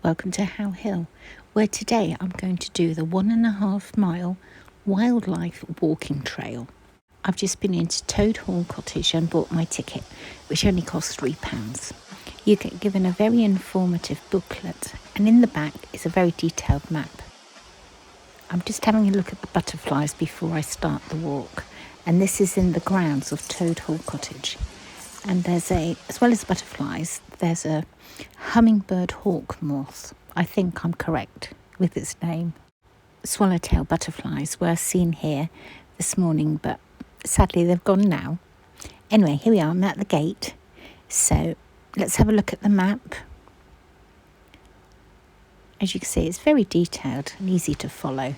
Welcome to How Hill, where today I'm going to do the 1.5 mile wildlife walking trail. I've just been into Toad Hall Cottage and bought my ticket, which only cost £3. You get given a very informative booklet, and in the back is a very detailed map. I'm just having a look at the butterflies before I start the walk, and this is in the grounds of Toad Hall Cottage. And as well as butterflies, there's a hummingbird hawk moth. I think I'm correct with its name. Swallowtail butterflies were seen here this morning, but sadly they've gone now. Anyway, here we are, I'm at the gate. So let's have a look at the map. As you can see, it's very detailed and easy to follow.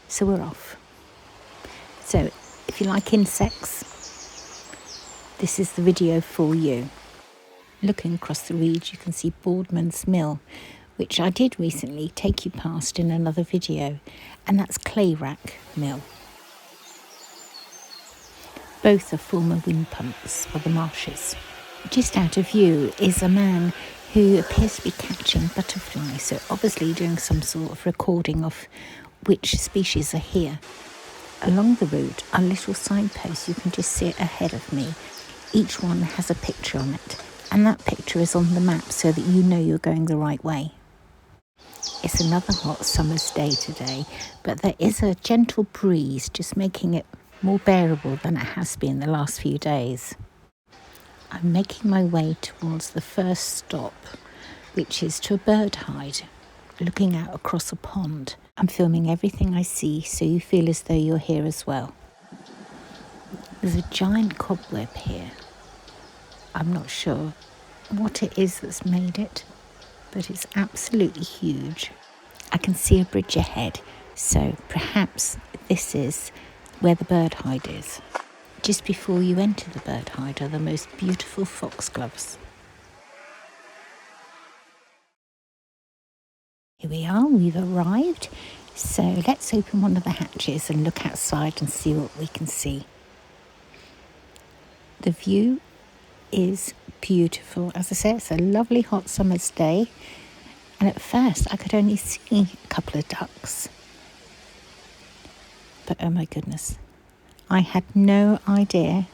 So we're off. So if you like insects, this is the video for you. Looking across the reeds, you can see Boardman's Mill, which I did recently take you past in another video, and that's Clayrack Mill. Both are former wind pumps for the marshes. Just out of view is a man who appears to be catching butterflies, so obviously doing some sort of recording of which species are here. Along the route are little signposts, you can just see it ahead of me. Each one has a picture on it, and that picture is on the map so that you know you're going the right way. It's another hot summer's day today, but there is a gentle breeze just making it more bearable than it has been the last few days. I'm making my way towards the first stop, which is to a bird hide, looking out across a pond. I'm filming everything I see so you feel as though you're here as well. There's a giant cobweb here. I'm not sure what it is that's made it, but it's absolutely huge. I can see a bridge ahead, so perhaps this is where the bird hide is. Just before you enter the bird hide are the most beautiful foxgloves. Here we are, we've arrived. So let's open one of the hatches and look outside and see what we can see. The view is beautiful. As I say, it's a lovely hot summer's day, and at first I could only see a couple of ducks. But oh my goodness, I had no idea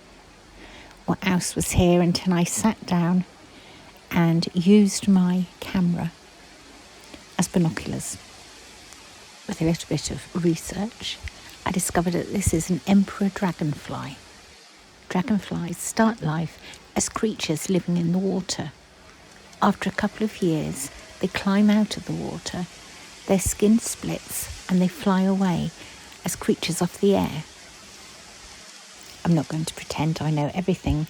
what else was here until I sat down and used my camera as binoculars. With a little bit of research, I discovered that this is an Emperor Dragonfly. Dragonflies start life as creatures living in the water. After a couple of years, they climb out of the water, their skin splits, and they fly away as creatures of the air. I'm not going to pretend I know everything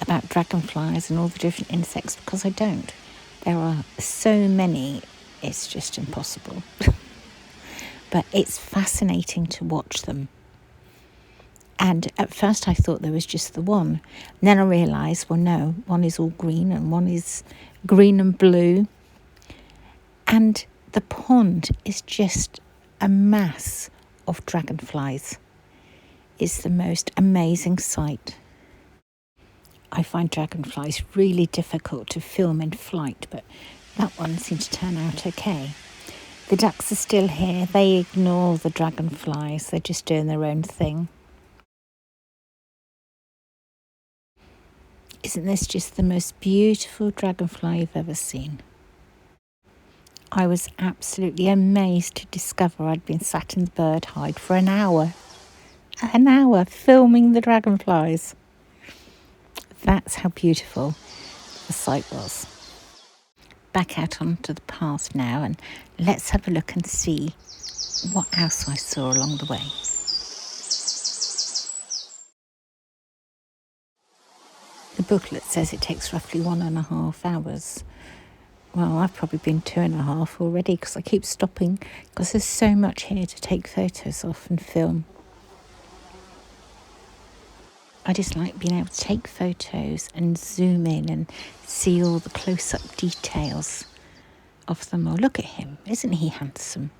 about dragonflies and all the different insects, because I don't. There are so many, it's just impossible. But it's fascinating to watch them. And at first I thought there was just the one. And then I realised, well, no, one is all green and one is green and blue. And the pond is just a mass of dragonflies. It's the most amazing sight. I find dragonflies really difficult to film in flight, but that one seemed to turn out okay. The ducks are still here. They ignore the dragonflies. They're just doing their own thing. Isn't this just the most beautiful dragonfly you've ever seen? I was absolutely amazed to discover I'd been sat in the bird hide for an hour filming the dragonflies. That's how beautiful the sight was. Back out onto the path now, and let's have a look and see what else I saw along the way. The booklet says it takes roughly 1.5 hours. Well, I've probably been 2.5 already, because I keep stopping because there's so much here to take photos of and film. I just like being able to take photos and zoom in and see all the close-up details of them. Oh, look at him. Isn't he handsome?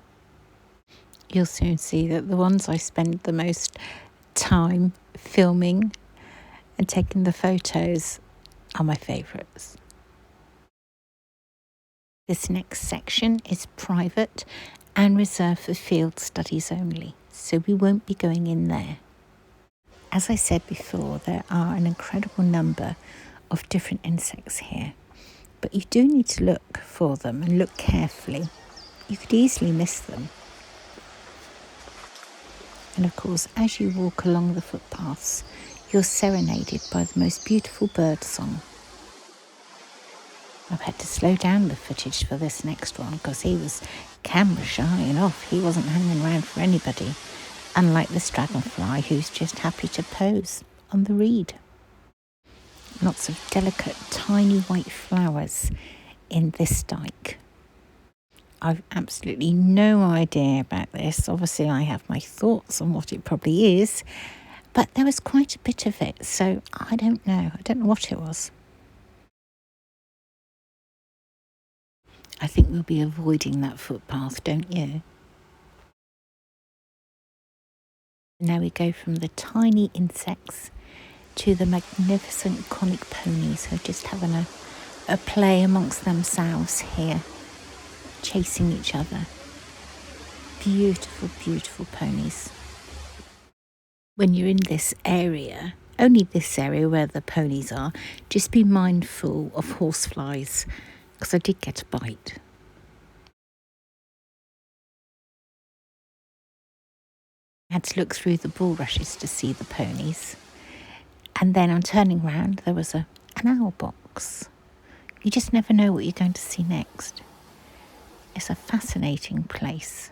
You'll soon see that the ones I spend the most time filming and taking the photos are my favourites. This next section is private and reserved for field studies only, so we won't be going in there. As I said before, there are an incredible number of different insects here, but you do need to look for them and look carefully. You could easily miss them. And of course, as you walk along the footpaths, you're serenaded by the most beautiful bird song. I've had to slow down the footage for this next one because he was camera shy enough. He wasn't hanging around for anybody, unlike this dragonfly who's just happy to pose on the reed. Lots of delicate, tiny white flowers in this dike. I've absolutely no idea about this. Obviously, I have my thoughts on what it probably is, but there was quite a bit of it, so I don't know. I don't know what it was. I think we'll be avoiding that footpath, don't you? Now we go from the tiny insects to the magnificent conic ponies who are just having a play amongst themselves here, chasing each other. Beautiful, beautiful ponies. When you're in this area, only this area where the ponies are, just be mindful of horseflies, because I did get a bite. I had to look through the bulrushes to see the ponies. And then on turning round, there was an owl box. You just never know what you're going to see next. It's a fascinating place.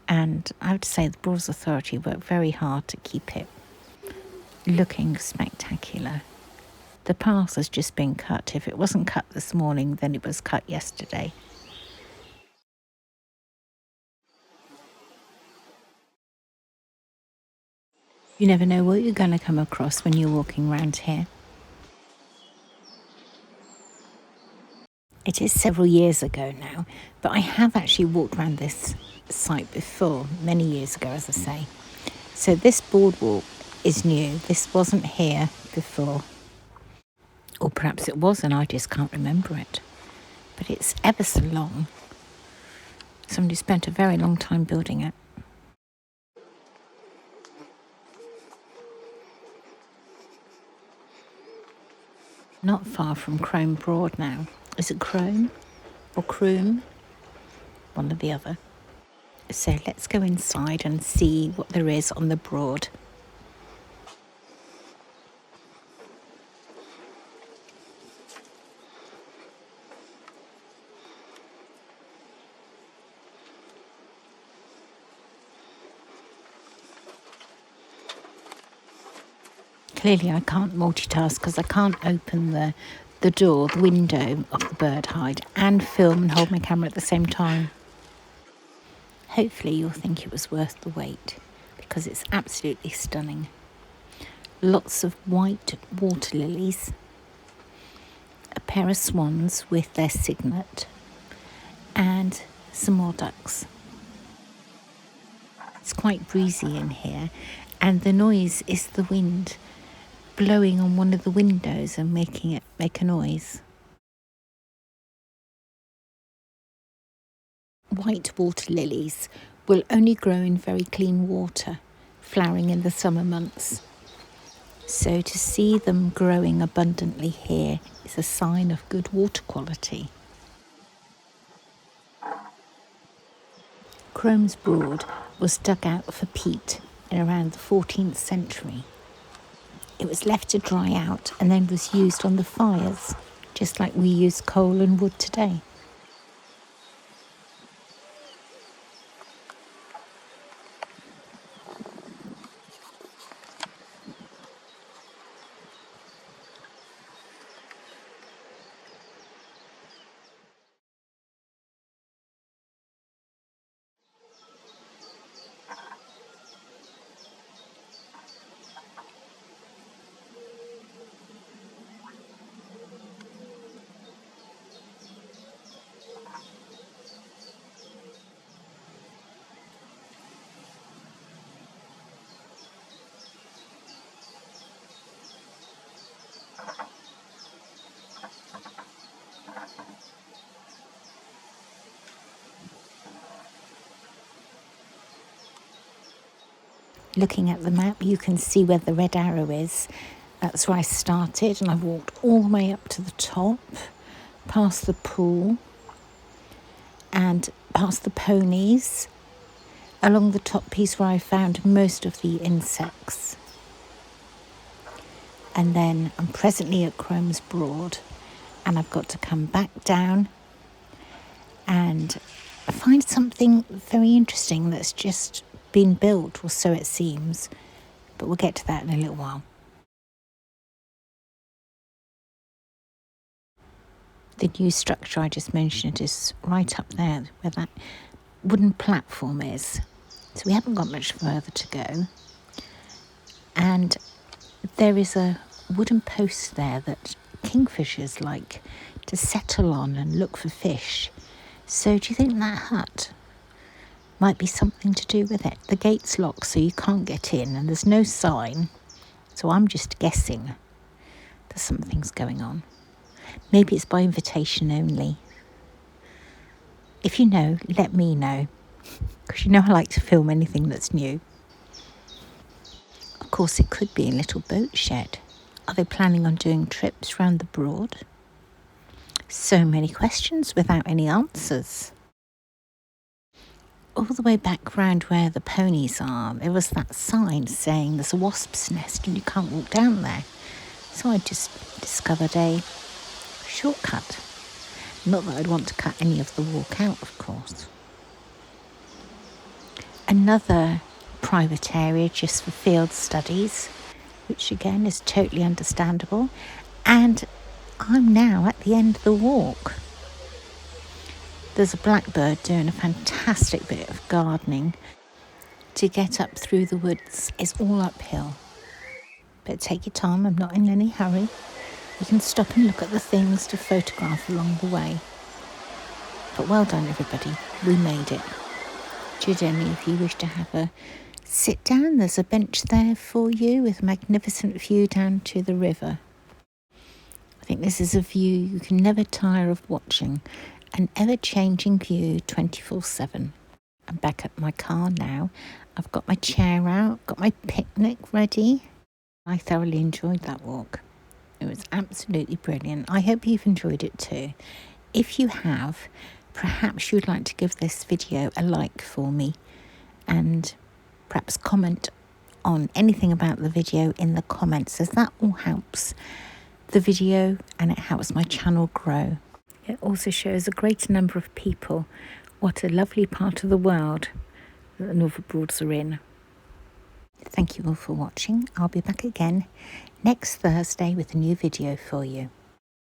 And I would say the Broads Authority worked very hard to keep it looking spectacular. The path has just been cut. If it wasn't cut this morning, then it was cut yesterday. You never know what you're going to come across when you're walking around here. It is several years ago now, but I have actually walked around this site before, many years ago, as I say. So this boardwalk is new. This wasn't here before. Or perhaps it was and I just can't remember it. But it's ever so long. Somebody spent a very long time building it. Not far from Crome Broad now. Is it Crome or Crome? One or the other. So let's go inside and see what there is on the Broad. Clearly I can't multitask because I can't open the door, the window of the bird hide and film and hold my camera at the same time. Hopefully you'll think it was worth the wait because it's absolutely stunning. Lots of white water lilies, a pair of swans with their signet and some more ducks. It's quite breezy in here and the noise is the wind blowing on one of the windows and making it make a noise. White water lilies will only grow in very clean water, flowering in the summer months. So to see them growing abundantly here is a sign of good water quality. Crome's Broad was dug out for peat in around the 14th century. It was left to dry out and then was used on the fires, just like we use coal and wood today. looking at the map, you can see where the red arrow is. That's where I started, and I've walked all the way up to the top, past the pool and past the ponies, along the top piece where I found most of the insects. And then I'm presently at Crome's Broad, and I've got to come back down and find something very interesting that's just been built, or so it seems. But we'll get to that in a little while. The new structure I just mentioned is right up there where that wooden platform is. So we haven't got much further to go. And there is a wooden post there that kingfishers like to settle on and look for fish. So do you think that hut might be something to do with it? The gate's locked, so you can't get in, and there's no sign. So I'm just guessing that something's going on. Maybe it's by invitation only. If you know, let me know, because you know I like to film anything that's new. Of course, it could be a little boat shed. Are they planning on doing trips round the Broad? So many questions without any answers. All the way back round where the ponies are, there was that sign saying there's a wasp's nest and you can't walk down there. So I just discovered a shortcut. Not that I'd want to cut any of the walk out, of course. Another private area just for field studies, which again is totally understandable. And I'm now at the end of the walk. There's a blackbird doing a fantastic bit of gardening. To get up through the woods is all uphill. But take your time, I'm not in any hurry. You can stop and look at the things to photograph along the way. But well done, everybody. We made it. Should any of you wish to have a sit down, there's a bench there for you with a magnificent view down to the river. I think this is a view you can never tire of watching, an ever-changing view 24/7. I'm back at my car now. I've got my chair out, got my picnic ready. I thoroughly enjoyed that walk. It was absolutely brilliant. I hope you've enjoyed it too. If you have, perhaps you'd like to give this video a like for me, and perhaps comment on anything about the video in the comments, as that all helps the video and it helps my channel grow. It also shows a greater number of people what a lovely part of the world that the Norfolk Broads are in. Thank you all for watching. I'll be back again next Thursday with a new video for you.